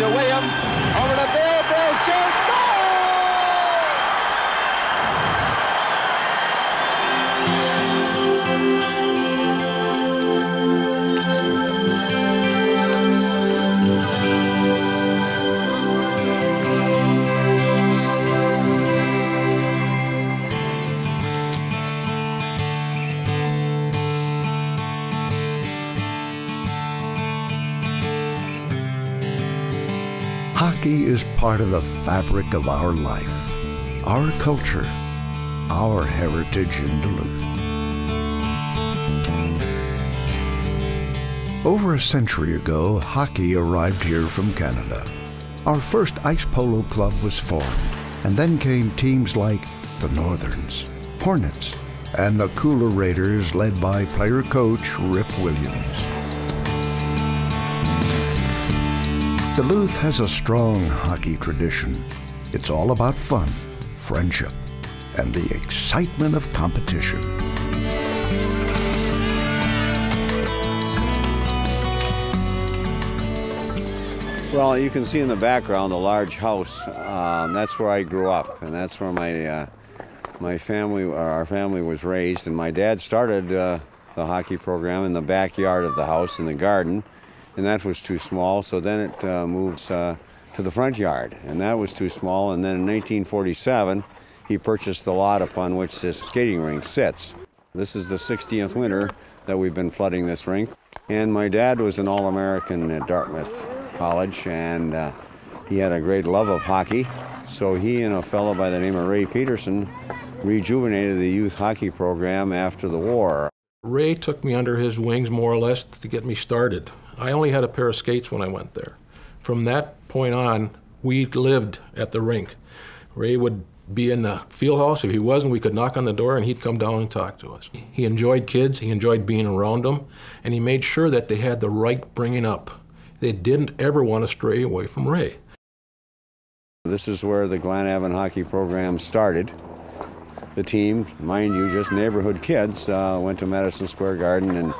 to Williams. Over to Bill. Bill shoots. Hockey is part of the fabric of our life, our culture, our heritage in Duluth. Over a century ago, hockey arrived here from Canada. Our first ice polo club was formed, and then came teams like the Northerns, Hornets, and the Cooler Raiders led by player-coach Rip Williams. Duluth has a strong hockey tradition. It's all about fun, friendship, and the excitement of competition. Well, you can see in the background the large house. That's where I grew up, and that's where our family was raised. And my dad started the hockey program in the backyard of the house in the garden. And that was too small, so then it moves to the front yard, and that was too small. And then in 1947, he purchased the lot upon which this skating rink sits. This is the 60th winter that we've been flooding this rink. And my dad was an All-American at Dartmouth College, and he had a great love of hockey. So he and a fellow by the name of Ray Peterson rejuvenated the youth hockey program after the war. Ray took me under his wings more or less to get me started. I only had a pair of skates when I went there. From that point on, we lived at the rink. Ray would be in the field house. If he wasn't, we could knock on the door and he'd come down and talk to us. He enjoyed kids, he enjoyed being around them, and he made sure that they had the right bringing up. They didn't ever want to stray away from Ray. This is where the Glenavon hockey program started. The team, mind you, just neighborhood kids, went to Madison Square Garden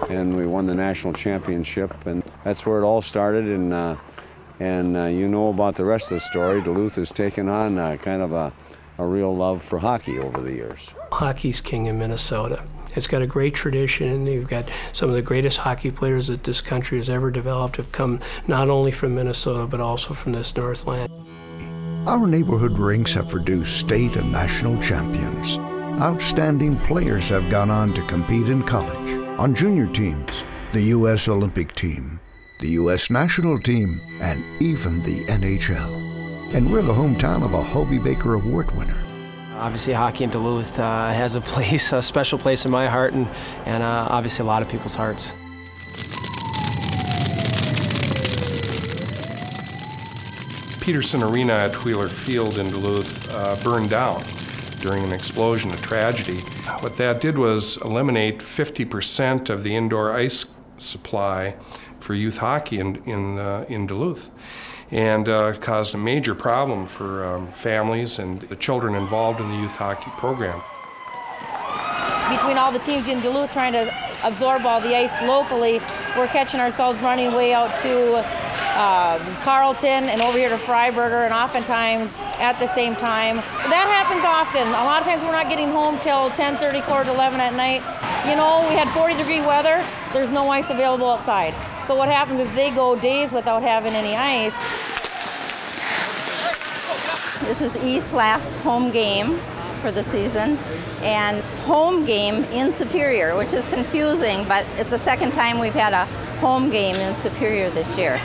and we won the national championship, and that's where it all started. And you know about the rest of the story. Duluth has taken on kind of a real love for hockey over the years. Hockey's king in Minnesota. It's got a great tradition. You've got some of the greatest hockey players that this country has ever developed have come not only from Minnesota but also from this Northland. Our neighborhood rinks have produced state and national champions. Outstanding players have gone on to compete in college, on junior teams, the U.S. Olympic team, the U.S. national team, and even the NHL. And we're the hometown of a Hobie Baker Award winner. Obviously, hockey in Duluth has a special place in my heart and obviously a lot of people's hearts. Peterson Arena at Wheeler Field in Duluth burned down during an explosion, a tragedy. What that did was eliminate 50% of the indoor ice supply for youth hockey in Duluth, and caused a major problem for families and the children involved in the youth hockey program. Between all the teams in Duluth trying to absorb all the ice locally, we're catching ourselves running way out to Carlton and over here to Freiburger, and oftentimes at the same time. That happens often. A lot of times we're not getting home till 10:30, quarter to 11 at night. You know, we had 40-degree weather. There's no ice available outside. So what happens is they go days without having any ice. This is East's last home game for the season, and home game in Superior, which is confusing, but it's the second time we've had a home game in Superior this year.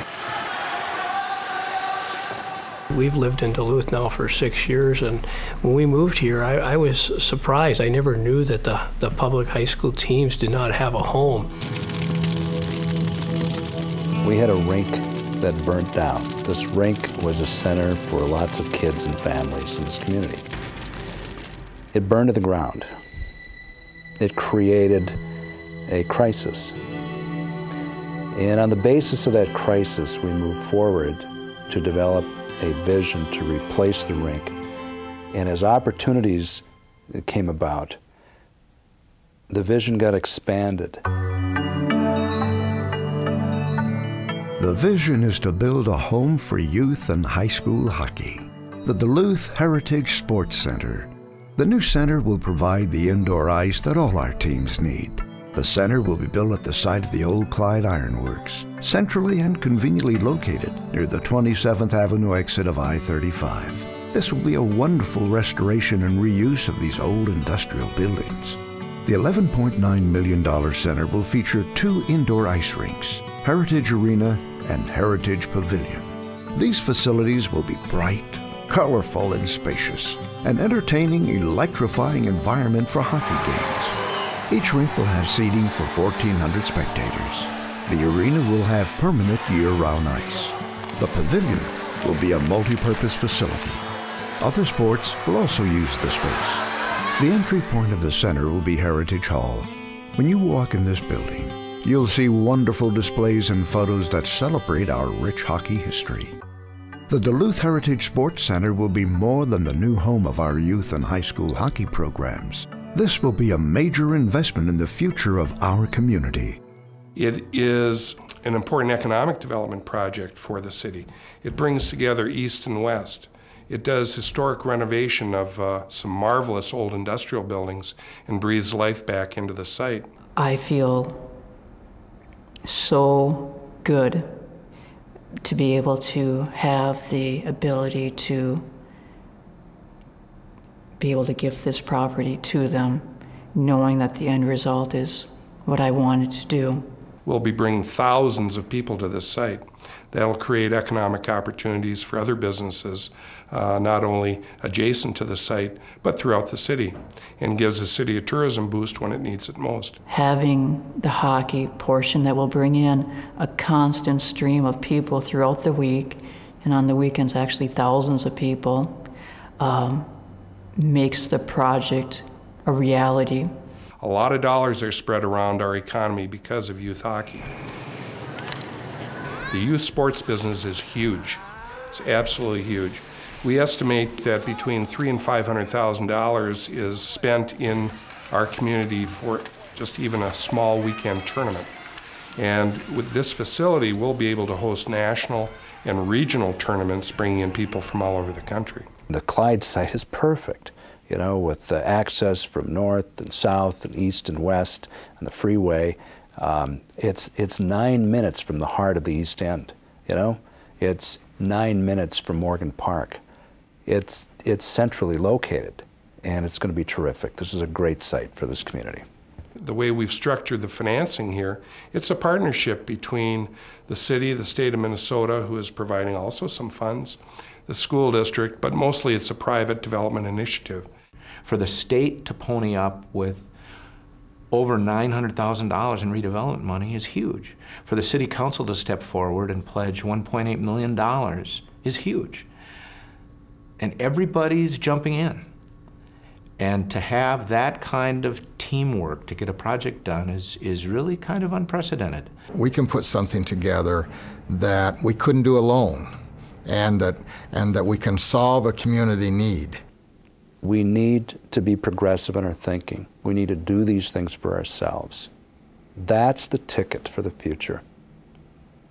We've lived in Duluth now for 6 years, and when we moved here, I was surprised. I never knew that the public high school teams did not have a home. We had a rink that burnt down. This rink was a center for lots of kids and families in this community. It burned to the ground. It created a crisis. And on the basis of that crisis, we moved forward to develop a vision to replace the rink. And as opportunities came about, the vision got expanded. The vision is to build a home for youth and high school hockey. The Duluth Heritage Sports Center. The new center will provide the indoor ice that all our teams need. The center will be built at the site of the old Clyde Iron Works, centrally and conveniently located near the 27th Avenue exit of I-35. This will be a wonderful restoration and reuse of these old industrial buildings. The $11.9 million center will feature 2 indoor ice rinks, Heritage Arena and Heritage Pavilion. These facilities will be bright, colorful, and spacious, an entertaining, electrifying environment for hockey games. Each rink will have seating for 1,400 spectators. The arena will have permanent year-round ice. The pavilion will be a multi-purpose facility. Other sports will also use the space. The entry point of the center will be Heritage Hall. When you walk in this building, you'll see wonderful displays and photos that celebrate our rich hockey history. The Duluth Heritage Sports Center will be more than the new home of our youth and high school hockey programs. This will be a major investment in the future of our community. It is an important economic development project for the city. It brings together East and West. It does historic renovation of some marvelous old industrial buildings and breathes life back into the site. I feel so good to be able to have the ability to be able to give this property to them, knowing that the end result is what I wanted to do. We'll be bringing thousands of people to this site. That'll create economic opportunities for other businesses, not only adjacent to the site, but throughout the city, and gives the city a tourism boost when it needs it most. Having the hockey portion that will bring in a constant stream of people throughout the week, and on the weekends actually thousands of people, makes the project a reality. A lot of dollars are spread around our economy because of youth hockey. The youth sports business is huge. It's absolutely huge. We estimate that between $300,000 and $500,000 is spent in our community for just even a small weekend tournament. And with this facility, we'll be able to host national and regional tournaments, bringing in people from all over the country. The Clyde site is perfect, you know, with the access from north and south and east and west and the freeway. It's 9 minutes from the heart of the East End, you know? It's 9 minutes from Morgan Park. It's centrally located, and it's going to be terrific. This is a great site for this community. The way we've structured the financing here, it's a partnership between the city, the state of Minnesota, who is providing also some funds, the school district, but mostly it's a private development initiative. For the state to pony up with over $900,000 in redevelopment money is huge. For the city council to step forward and pledge $1.8 million is huge. And everybody's jumping in. And to have that kind of teamwork to get a project done is really kind of unprecedented. We can put something together that we couldn't do alone, and that we can solve a community need. We need to be progressive in our thinking. We need to do these things for ourselves. That's the ticket for the future.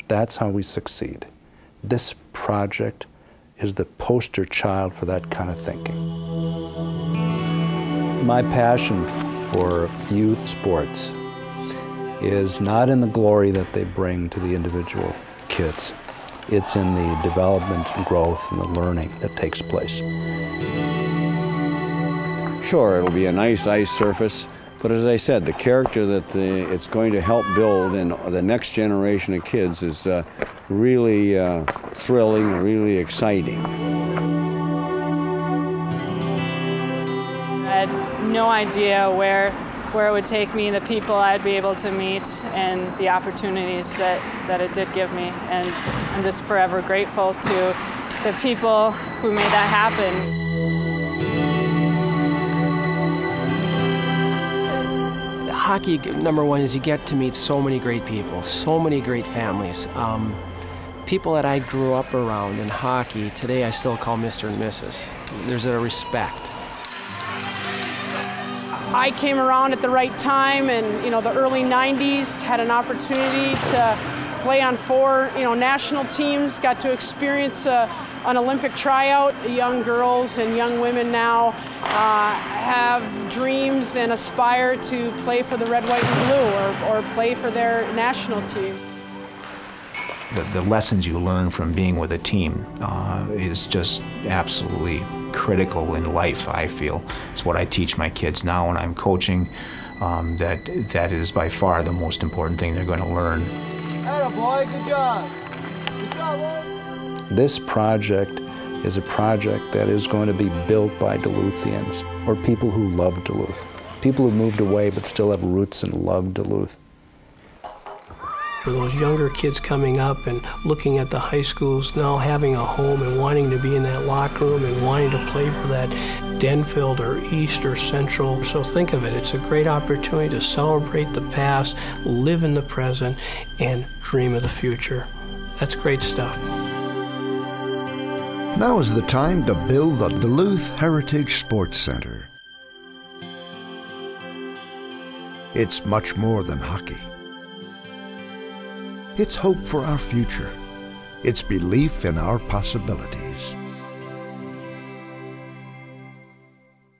That's how we succeed. This project is the poster child for that kind of thinking. My passion for youth sports is not in the glory that they bring to the individual kids. It's in the development and growth and the learning that takes place. Sure, it'll be a nice ice surface, but as I said, the character that it's going to help build in the next generation of kids is really thrilling, really exciting. I had no idea where it would take me, the people I'd be able to meet, and the opportunities that it did give me. And I'm just forever grateful to the people who made that happen. Hockey, number one, is you get to meet so many great people, so many great families. People that I grew up around in hockey, today I still call Mr. and Mrs. There's a respect. I came around at the right time, and the early 90s, had an opportunity to play on 4, national teams, got to experience an Olympic tryout. Young girls and young women now have dreams and aspire to play for the red, white, and blue or play for their national team. The lessons you learn from being with a team is just absolutely critical in life, I feel. It's what I teach my kids now when I'm coaching. That is by far the most important thing they're going to learn. Attaboy, good job. Good job, boy. This project is a project that is going to be built by Duluthians, or people who love Duluth. People who moved away but still have roots and love Duluth. For those younger kids coming up and looking at the high schools now having a home and wanting to be in that locker room and wanting to play for that Denfield or East or Central. So think of it, it's a great opportunity to celebrate the past, live in the present, and dream of the future. That's great stuff. Now is the time to build the Duluth Heritage Sports Center. It's much more than hockey. It's hope for our future. It's belief in our possibilities.